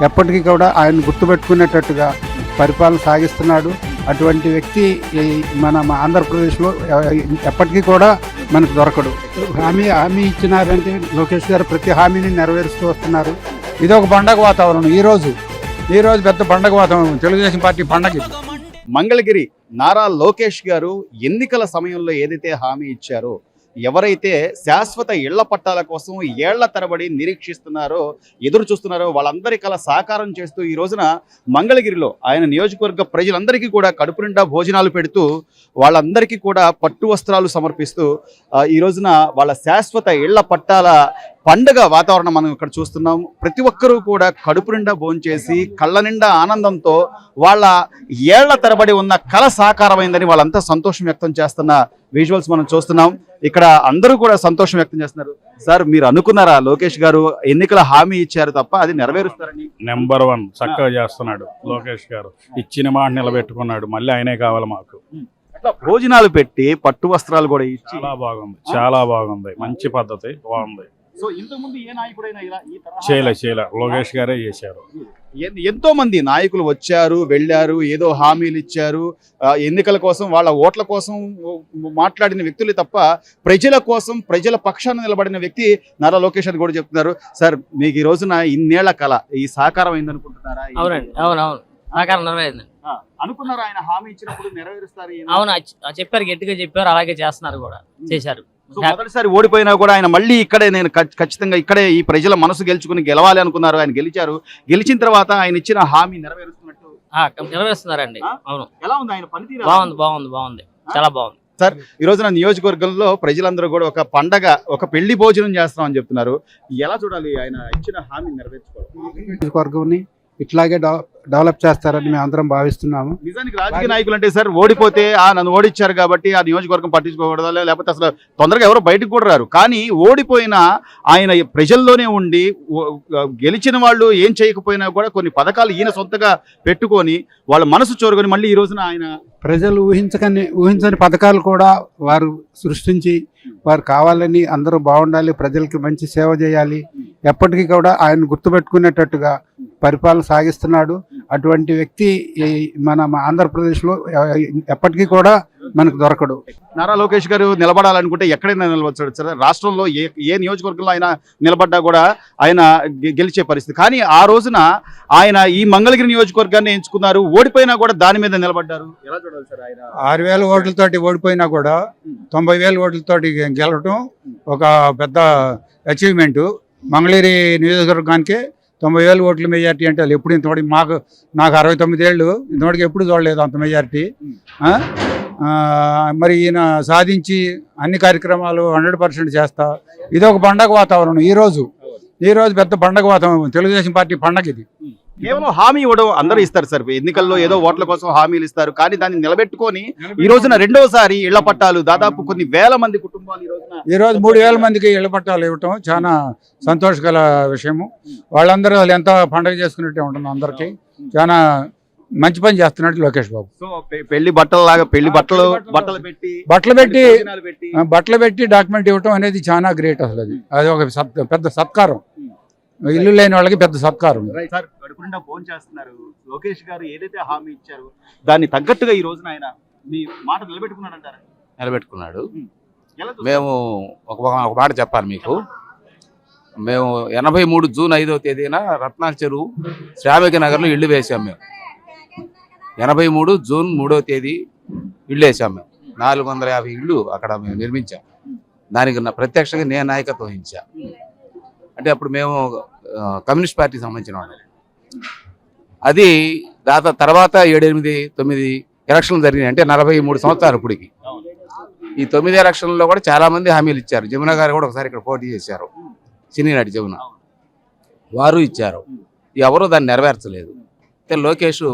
ఎప్పటికీ కూడా ఆయన గుర్తుపెట్టుకునేటట్టుగా పరిపాలన సాగిస్తున్నాడు. అటువంటి వ్యక్తి మన ఆంధ్రప్రదేశ్లో ఎప్పటికీ కూడా మనకు దొరకడు. హామీ ఇచ్చినారంటే లోకేష్ గారు ప్రతి హామీని నెరవేరుస్తూ వస్తున్నారు. ఇది ఒక పండగ వాతావరణం. ఈ రోజు పెద్ద పండగ వాతావరణం, తెలుగుదేశం పార్టీ పండగ. మంగళగిరి నారా లోకేష్ గారు ఎన్నికల సమయంలో ఏదైతే హామీ ఇచ్చారో, ఎవరైతే శాశ్వత ఇళ్ల పట్టాల కోసం ఏళ్ల తరబడి నిరీక్షిస్తున్నారో, ఎదురు చూస్తున్నారో వాళ్ళందరి కల సాకారం చేస్తూ ఈ రోజున మంగళగిరిలో ఆయన నియోజకవర్గ ప్రజలందరికీ కూడా కడుపు నిండా భోజనాలు పెడుతూ వాళ్ళందరికీ కూడా పట్టు వస్త్రాలు సమర్పిస్తూ ఈ రోజున వాళ్ళ శాశ్వత ఇళ్ల పట్టాల పండుగ వాతావరణం మనం ఇక్కడ చూస్తున్నాం. ప్రతి ఒక్కరూ కూడా కడుపు నిండా భోంచేసి కళ్ళ నిండా ఆనందంతో వాళ్ళ ఏళ్ల తరబడి ఉన్న కళ సాకారమైందని వాళ్ళంతా సంతోషం వ్యక్తం చేస్తున్న విజువల్స్ మనం చూస్తున్నాం. ఇక్కడ అందరూ కూడా సంతోషం వ్యక్తం చేస్తున్నారు. సార్, మీరు అనుకున్నారా లోకేష్ గారు ఎన్నికల హామీ ఇచ్చారు తప్ప అది నెరవేరుస్తారని? నెంబర్ 1 చక్కగా చేస్తున్నాడు లోకేష్ గారు. ఇచ్చిన మాట నిలబెట్టుకున్నాడు. మళ్ళీ ఆయనే కావాలి మాకు. భోజనాలు పెట్టి పట్టు వస్త్రాలు కూడా ఇచ్చి చాలా బాగుంది. మంచి పద్ధతి, బాగుంది. సో ఇంతకుముందు ఏ నాయకుడైనా ఇలా ఈ చేయలే లోకేష్ గారే చేశారు. ఎంతో మంది నాయకులు వచ్చారు, వెళ్ళారు, ఏదో హామీలు ఇచ్చారు, ఎన్నికల కోసం వాళ్ళ ఓట్ల కోసం మాట్లాడిన వ్యక్తులు తప్ప ప్రజల కోసం ప్రజల పక్షాన నిలబడిన వ్యక్తి నారా లోకేష్ అని కూడా చెప్తున్నారు. సార్, మీకు ఈ రోజున ఇన్నేళ్ల కళ ఈ సాకారం అయిందనుకుంటున్నారా? అవునండి, అవునవును, సాకారం నెరవేరింది. అనుకున్నారా ఆయన హామీ ఇచ్చినప్పుడు నెరవేరుస్తారు? అవును, చెప్పారు, గట్టిగా చెప్పారు, అలాగే చేస్తున్నారు కూడా, చేశారు. మొదటిసారి ఓడిపోయినా కూడా ఆయన మళ్ళీ ఇక్కడే నేను ఖచ్చితంగా ఇక్కడే ఈ ప్రజల మనసు గెలుచుకుని గెలవాలి అనుకున్నారు. ఆయన గెలిచారు. గెలిచిన తర్వాత ఆయన ఇచ్చిన హామీ నెరవేరుస్తున్నట్టు నెరవేరుస్తున్నారండి. అవును. ఎలా ఉంది ఆయన పనితీరు? బాగుంది, చాలా బాగుంది. సార్, ఈ రోజున నియోజకవర్గంలో ప్రజలందరూ కూడా ఒక పండగ, ఒక పెళ్లి భోజనం చేస్తామని చెప్తున్నారు. ఎలా చూడాలి ఆయన ఇచ్చిన హామీ నెరవేర్చుకోవడం? నియోజకవర్గంని ఇట్లాగే డెవలప్ చేస్తారని మేము అందరం భావిస్తున్నాము. నిజానికి రాజకీయ నాయకులు అంటే సార్, ఓడిపోతే నన్ను ఓడించారు కాబట్టి ఆ నియోజకవర్గం పట్టించుకోకూడదా, లేకపోతే అసలు తొందరగా ఎవరు బయటకు కూడా రారు. కానీ ఓడిపోయినా ఆయన ప్రజల్లోనే ఉండి గెలిచిన వాళ్ళు ఏం చేయకపోయినా కూడా కొన్ని పథకాలు ఈయన సొంతగా పెట్టుకొని వాళ్ళ మనసు చోరుకొని మళ్ళీ ఈ రోజున ఆయన ప్రజలు ఊహించని పథకాలు కూడా వారు సృష్టించి వారు కావాలని అందరూ బాగుండాలి, ప్రజలకి మంచి సేవ చేయాలి, ఎప్పటికీ కూడా ఆయన గుర్తుపెట్టుకునేటట్టుగా పరిపాలన సాగిస్తున్నాడు. అటువంటి వ్యక్తి మన ఆంధ్రప్రదేశ్లో ఎప్పటికీ కూడా మనకు దొరకడు. నారా లోకేష్ గారు నిలబడాలనుకుంటే ఎక్కడైనా నిలబడతాడు సార్. రాష్ట్రంలో ఏ నియోజకవర్గంలో ఆయన నిలబడ్డా కూడా ఆయన గెలిచే పరిస్థితి. కానీ ఆ రోజున ఆయన ఈ మంగళగిరి నియోజకవర్గాన్ని ఎంచుకున్నారు. ఓడిపోయినా కూడా దాని మీద నిలబడ్డారు. ఎలా చూడాలి సార్? ఆయన 6,000 ఓట్లతోటి ఓడిపోయినా కూడా 90,000 ఓట్లతోటి గెలవటం ఒక పెద్ద అచీవ్మెంట్. మంగళగిరి నియోజకవర్గానికి 90,000 ఓట్ల మెజార్టీ అంటే వాళ్ళు ఎప్పుడు ఇంతవరకు నాకు 69 ఏళ్ళు ఇంతవరకు ఎప్పుడు చూడలేదు అంత మెజార్టీ. మరి ఈయన సాధించి అన్ని కార్యక్రమాలు 100% చేస్తా. ఇది ఒక పండగ వాతావరణం. ఈ రోజు పెద్ద పండగ వాతావరణం, తెలుగుదేశం పార్టీ పండగ ఇది. కేవలం హామీ ఇవ్వడం అందరూ ఇస్తారు సార్. ఎన్నికల్లో ఏదో ఓట్ల కోసం హామీలు ఇస్తారు, కానీ దాన్ని నిలబెట్టుకొని ఈ రోజున రెండోసారి ఇళ్ల పట్టాలు దాదాపు కొన్ని వేల మంది కుటుంబాలు ఈ రోజు 3,000 మందికి ఇళ్ల పట్టాలు ఇవ్వటం చాలా సంతోషకర విషయము. వాళ్ళందరూ ఎంత పండగ చేసుకున్నట్టే ఉంటుంది. అందరికీ చాలా మంచి పని చేస్తున్నట్టు లోకేష్ బాబు. సో పెళ్లి బట్టలు పెట్టి డాక్యుమెంట్ ఇవ్వటం అనేది చాలా గ్రేట్. అసలు అది ఒక పెద్ద సత్కారం. ఇల్లు లేని వాళ్ళకి పెద్ద సత్కారం. లోకేష్ గారు ఏదైతే హామీ ఇచ్చారో దాన్ని తగ్గట్టుగా ఈ రోజున ఆయన మీ మాట నిలబెట్టుకున్నాడు. మేము ఒక మాట చెప్పాలి మీకు. మేము 83 జూన్ 5వ తేదీన రత్నాల చెరువు శ్రామిక నగర్లో ఇల్లు వేసాం. మేము 83 జూన్ 3వ తేదీ ఇల్లు వేసాం. మేము 450 ఇళ్ళు అక్కడ మేము నిర్మించాం. దానికి ప్రత్యక్షంగా నేను నాయకత్వం వహించా. అంటే అప్పుడు మేము కమ్యూనిస్ట్ పార్టీకి సంబంధించిన వాళ్ళు. అది తర్వాత 7, 8, 9 ఎలక్షన్లు జరిగినాయి. అంటే 43 సంవత్సరాలు ఇప్పటికి. ఈ 9 ఎలక్షన్లలో కూడా చాలా మంది హామీలు ఇచ్చారు. జమున గారు కూడా ఒకసారి ఇక్కడ పోటీ చేశారు. చిన్ననాటి జమున వారు ఇచ్చారు. ఎవరూ దాన్ని నెరవేర్చలేదు. అయితే లోకేష్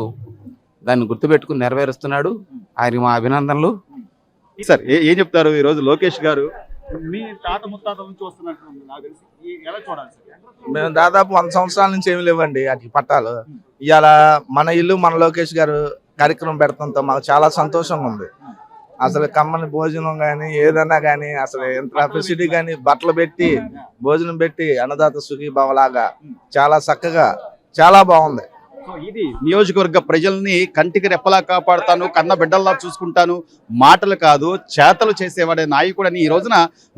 దాన్ని గుర్తుపెట్టుకుని నెరవేరుస్తున్నాడు. ఆయనకి మా అభినందనలు. సార్, ఏం చెప్తారు ఈరోజు లోకేష్ గారు? మీ తాత ముత్తాత నుంచి వస్తున్నట్టు నాకు తెలిసి ఎలా చూడాలి సార్? మేము దాదాపు 100 సంవత్సరాల నుంచి ఏమి లేవండి వాటికి పట్టాలు. ఇవాళ మన ఇల్లు మన లోకేష్ గారు కార్యక్రమం పెడతంతో మాకు చాలా సంతోషంగా ఉంది. అసలు కమ్మని భోజనం కానీ ఏదన్నా కానీ అసలు ఎంత ఫెసిలిటీ కానీ బట్టలు పెట్టి భోజనం పెట్టి అన్నదాత సుఖీభావ లాగా చాలా చక్కగా చాలా బాగుంది. సో ఇది నియోజకవర్గ ప్రజల్ని కంటికి రెప్పలా కాపాడుతాను, కన్న బిడ్డల్లా చూసుకుంటాను, మాటలు కాదు చేతలు చేసేవాడే నాయకుడని ఈ రోజున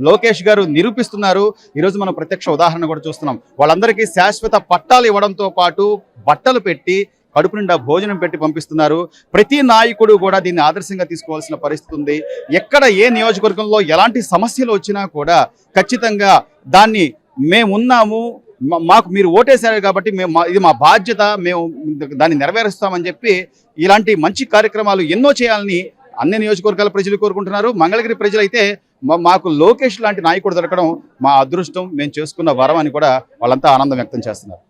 లోకేష్ గారు నిరూపిస్తున్నారు. ఈ రోజు మనం ప్రత్యక్ష ఉదాహరణ కూడా చూస్తున్నాం. వాళ్ళందరికీ శాశ్వత పట్టాలు ఇవ్వడంతో పాటు బట్టలు పెట్టి కడుపు నిండా భోజనం పెట్టి పంపిస్తున్నారు. ప్రతి నాయకుడు కూడా దీన్ని ఆదర్శంగా తీసుకోవాల్సిన పరిస్థితి ఉంది. ఎక్కడ ఏ నియోజకవర్గంలో ఎలాంటి సమస్యలు వచ్చినా కూడా ఖచ్చితంగా దాన్ని మేమున్నాము, మాకు మీరు ఓటేశారు కాబట్టి ఇది మా బాధ్యత, మేము దాన్ని నెరవేరుస్తామని చెప్పి ఇలాంటి మంచి కార్యక్రమాలు ఎన్నో చేయాలని అన్ని నియోజకవర్గాల ప్రజలు కోరుకుంటున్నారు. మంగళగిరి ప్రజలైతే మాకు లోకేష్ లాంటి నాయకుడు దొరకడం మా అదృష్టం, మేము చేసుకున్న వరం అని కూడా వాళ్ళంతా ఆనందం వ్యక్తం చేస్తున్నారు.